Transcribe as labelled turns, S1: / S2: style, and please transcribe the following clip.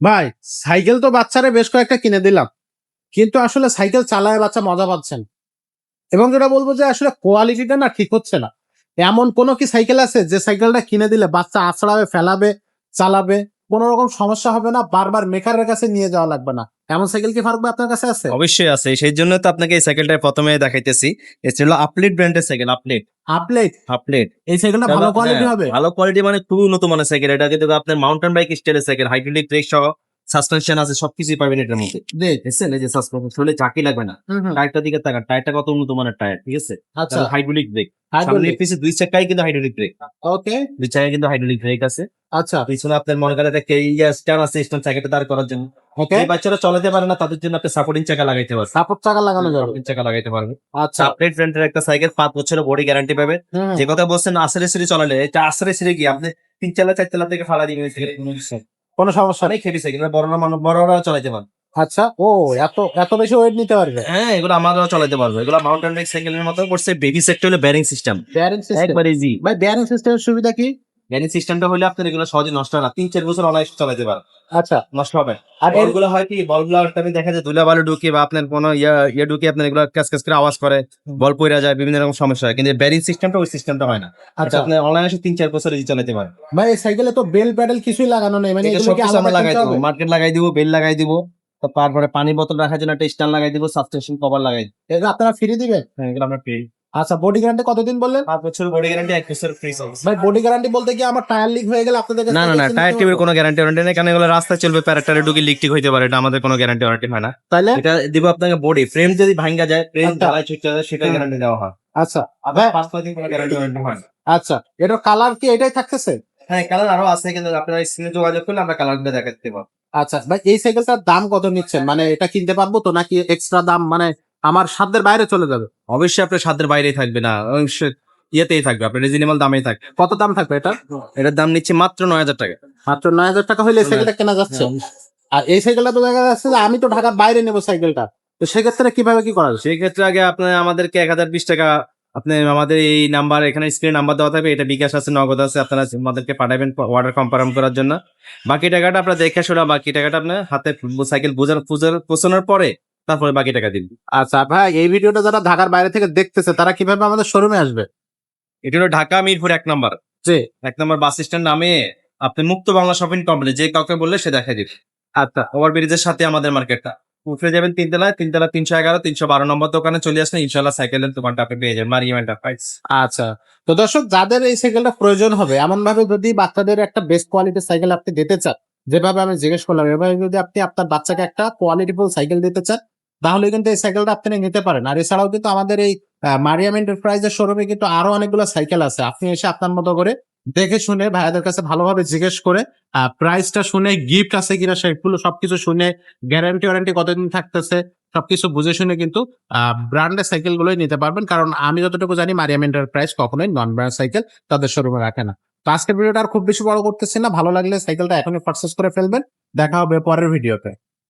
S1: ভাই সাইকেল তো বাচ্চারা বেশ কয়েকটা কিনে দিলাম, কিন্তু আসলে সাইকেল চালায় বাচ্চা মজা পাচ্ছেন, এবং যেটা বলবো যে আসলে কোয়ালিটিটা না ঠিক হচ্ছে না। এমন কোন কি সাইকেল আছে যে সাইকেলটা কিনে দিলে বাচ্চা আছড়াবে, ফেলাবে, চালাবে, কোনো রকম সমস্যা হবে না, বারবার মেকারের কাছে নিয়ে যাওয়া লাগবে না? এমন সাইকেল কি ফারুক ভাই আপনার কাছে আছে?
S2: অবশ্যই আছে, সেই জন্য তো আপনাকে এই সাইকেলটা প্রথমে দেখাইতেছি। এটা হলো আপলেট ব্র্যান্ডের সাইকেল। আপলেট
S1: আপলেট?
S2: আপলেট
S1: এই সাইকেলটা ভালো কোয়ালিটি হবে?
S2: ভালো কোয়ালিটি মানে খুবই উন্নত মানের সাইকেল। এটা কিন্তু আপনার মাউন্টেন বাইক স্টাইলের সাইকেল, হাইড্রোলিক ব্রেক সহ সাসপেনশন আছে, সবকিছুই পাবেন এটার মধ্যে। দেখছেন এই যে সাসপেনশন, শুনলে চাকি লাগবে না। টায়ারটার দিকে তাকান, টায়ারটা কত উন্নত মানের টায়ার, ঠিক আছে?
S1: আচ্ছা,
S2: হাইড্রোলিক ব্রেক, সামনে
S1: হাইড্রোলিক।
S2: পিছে দুই চাকায় কিন্তু হাইড্রোলিক ব্রেক,
S1: ওকে,
S2: দুই চাকায় কিন্তু হাইড্রোলিক ব্রেক আছে।
S1: আচ্ছা,
S2: পিছনে আপনার মনে করেন একটা স্ট্যান্ড আছে, স্ট্যান্ড চাকাটা দাঁড় করার জন্য।
S1: ওকে।
S2: এই বাচ্চারা চালাতে পারে না, তাদের জন্য আপনি সাপোর্টিং চাকা লাগাইতে পারবেন।
S1: সাপোর্ট চাকা লাগানো যাবে?
S2: সাপোর্টিং চাকা লাগাইতে পারবেন।
S1: আচ্ছা।
S2: আপডেট ব্র্যান্ডের একটা সাইকেল, 5 বছরের বডি গ্যারান্টি পাবেন।
S1: হুম,
S2: যে কথা বলছেন আসারে সিরি চালালে, এটা আসারে সিরি কি আপনি 3 তলা 4 তলা থেকে ফালা দিবেন,
S1: কোনো সমস্যা নেই।
S2: অনেক হেভি সাইকেল, বড়রা মানুষ বড়রা চালাতে পারবে।
S1: আচ্ছা, ও এত এত বেশি ওয়েট নিতে পারবে?
S2: হ্যাঁ, এগুলো আমরাও চালাতে পারবো। এগুলো মাউন্টেন বাইক সাইকেলের মতো করছে। বেবি সেক্টর হলো ব্যারিং সিস্টেম,
S1: বেয়ারিং সিস্টেম?
S2: একবার ইজি।
S1: ভাই বেয়ারিং সিস্টেমের সুবিধা কি?
S2: ব্যারিং সিস্টেমটা হলে আপনার এগুলো সহজে নষ্ট হয় না, 3-4 বছর অনায়াসে চালাতে পারেন,
S1: আচ্ছা,
S2: নষ্ট হবে।
S1: আর
S2: আর বলগুলো হয় কি, বলগুলো টাইমে দেখা যায় ধুলা বালু ঢুকে বা আপনার কোনো ইয়ে ঢুকে আপনার এগুলো ক্যাস ক্যাস করে আওয়াজ করে, বল পইরা যায়, বিভিন্ন রকম সমস্যা হয়। কিন্তু ব্যারিং সিস্টেমটা ওই সিস্টেমটা হয় না।
S1: আচ্ছা।
S2: আপনি অনলাইনে 3-4 বছর ইজি চালাতে পারেন।
S1: ভাই এই সাইকেলে তো বেল প্যাডেল কিছুই লাগানো নেই, মানে
S2: এটা
S1: এগুলো কি
S2: সবকিছু
S1: আলাদা
S2: আমরা লাগাই
S1: কিনতে
S2: দিব,
S1: হবে?
S2: মার্কেট লাগাই দিব, বেল লাগাই দিব, তারপরে পানি বোতল রাখার জন্য একটা স্ট্যান্ড লাগাই দিব, সাবস্টেশন কভার লাগাই দিব।
S1: এগুলো আপনারা ফ্রি দিবেন?
S2: হ্যাঁ, এগুলো আমরা পেয়ে।
S1: আচ্ছা, বডি গ্যারান্টি কতদিন বললেন?
S2: 5 বছর বডি গ্যারান্টি, 1 বছর ফ্রি সার্ভিস।
S1: ভাই বডি গ্যারান্টি বলতে কি আমার টায়ার লিক হয়ে গেলে আপনাদের কাছে
S2: না না
S1: থেকে
S2: না,
S1: কিনতে
S2: টায়ার টিউবের
S1: পারবো?
S2: কোনো গ্যারান্টি ওয়ারেন্টি নেই, কারণ এগুলো রাস্তায় চলবে, প্যারাটারে ঢুকে লিক টিক হইতে পারে, এটা আমাদের কোনো গ্যারান্টি ওয়ারেন্টি হয় না।
S1: তাইলে?
S2: এটা দিব আপনাকে বডি, ফ্রেম যদি ভাঙা যায়, ফ্রেম
S1: আচ্ছা।
S2: ঢালাই ছুটে যায়, সেটা গ্যারান্টি দেওয়া হয়।
S1: আচ্ছা,
S2: আবার 5-6 দিন কোনো গ্যারান্টি ওয়ারেন্টি হয় না।
S1: আচ্ছা, এটার কালার কি এটাই থাকতেছে?
S2: হ্যাঁ, কালার আরো আছে, কিন্তু আপনারা স্ক্রিনে যোগাযোগ করলে আমরা কালারগুলো দেখাতে পারবো।
S1: আচ্ছা ভাই, এই সাইকেলটার দাম কত নিচ্ছেন? মানে এটা কিনতে পারবো তো, নাকি এক্সট্রা দাম, মানে আমার সাধ্যের বাইরে চলে যাবে?
S2: অবশ্যই আপনার সাধ্যের বাইরেই থাকবে না, অবশ্যই ইয়েতেই থাকবে, আপনার রিজনেবল দামেই থাকবে।
S1: কত দাম থাকবে এটা?
S2: এটার দাম নিচ্ছে মাত্র 9,000 টাকা।
S1: মাত্র 9,000 টাকা হইলে এই সাইকেলটা কেনা যাচ্ছে? আর এই সাইকেলটা তো দেখা যাচ্ছে যে আমি তো ঢাকার বাইরে নেবো সাইকেলটা, তো সেক্ষেত্রে কিভাবে কি করা যাচ্ছে?
S2: সেই ক্ষেত্রে আগে আপনার আমাদেরকে 1020 টাকা, আপনি আমাদের এই নাম্বার, এখানে স্ক্রিনে নাম্বার দেওয়া থাকবে, এটা বিকাশ আছে, নগদ আছে, আপনারা আমাদেরকে পাঠাবেন অর্ডার কনফার্ম করার জন্য। বাকি টাকাটা আপনার দেখে শোনা, বাকি টাকাটা আপনার হাতে সাইকেল পৌঁছানোর পরে তারপরে বাকি টাকা দিন।
S1: আচ্ছা ভাই, এই ভিডিওটা যারা ঢাকার বাইরে থেকে দেখতেছে তারা কিভাবে আমাদের শোরুমে আসবে?
S2: এটা হলো ঢাকা মিরপুর 1 নম্বর,
S1: জি।
S2: 1 নম্বর বাস স্ট্যান্ড নামে আপনি মুক্ত বাংলা শপিং কমপ্লেক্স, যে কাউকে বললে সে দেখাই দিবে।
S1: আচ্ছা
S2: ওভারব্রিজের সাথে আমাদের মার্কেটটা, উঠে যাবেন 3 তলায়, 3 তলা 311 নম্বর দোকানে চলে আসলে ইনশাল্লাহ সাইকেলের দোকানটা আপনি পেয়ে যাবেন, মারিয়াম এন্টারপ্রাইজ।
S1: আচ্ছা, তো দর্শক যাদের এই সাইকেলটা প্রয়োজন হবে, এমন ভাবে যদি বাচ্চাদের একটা বেস্ট কোয়ালিটির সাইকেল আপনি দিতে চান, যেভাবে আমি জিজ্ঞেস করলাম, এভাবে যদি আপনি আপনার বাচ্চাকে একটা কোয়ালিটিফুল সাইকেল দিতে চান, তাহলে কিন্তু এই সাইকেলটা আপনি নিতে পারেন। আর এছাড়াও কিন্তু আমাদের এই মারিয়াম এন্টারপ্রাইজের শোরুমে কিন্তু আরো অনেকগুলো সাইকেল আছে, আপনি এসে আপনার মতো করে দেখে শুনে ভাইয়াদের কাছে ভালোভাবে জিজ্ঞেস করে প্রাইসটা শুনে, গিফট আছে কিনা সেগুলো সবকিছু শুনে, গ্যারান্টি ওয়ারেন্টি কতদিন থাকতেছে সবকিছু বুঝে শুনে কিন্তু ব্র্যান্ডের সাইকেল গুলোই নিতে পারবেন। কারণ আমি যতটুকু জানি মারিয়াম এন্টারপ্রাইজ কখনোই নন ব্র্যান্ড সাইকেল তাদের শোরুমে রাখে না। তো আজকের ভিডিওটা আর খুব বেশি বড় করতেছি না, ভালো লাগলে সাইকেলটা এখনই পারচেস করে ফেলবেন। দেখা হবে পরের ভিডিওতে।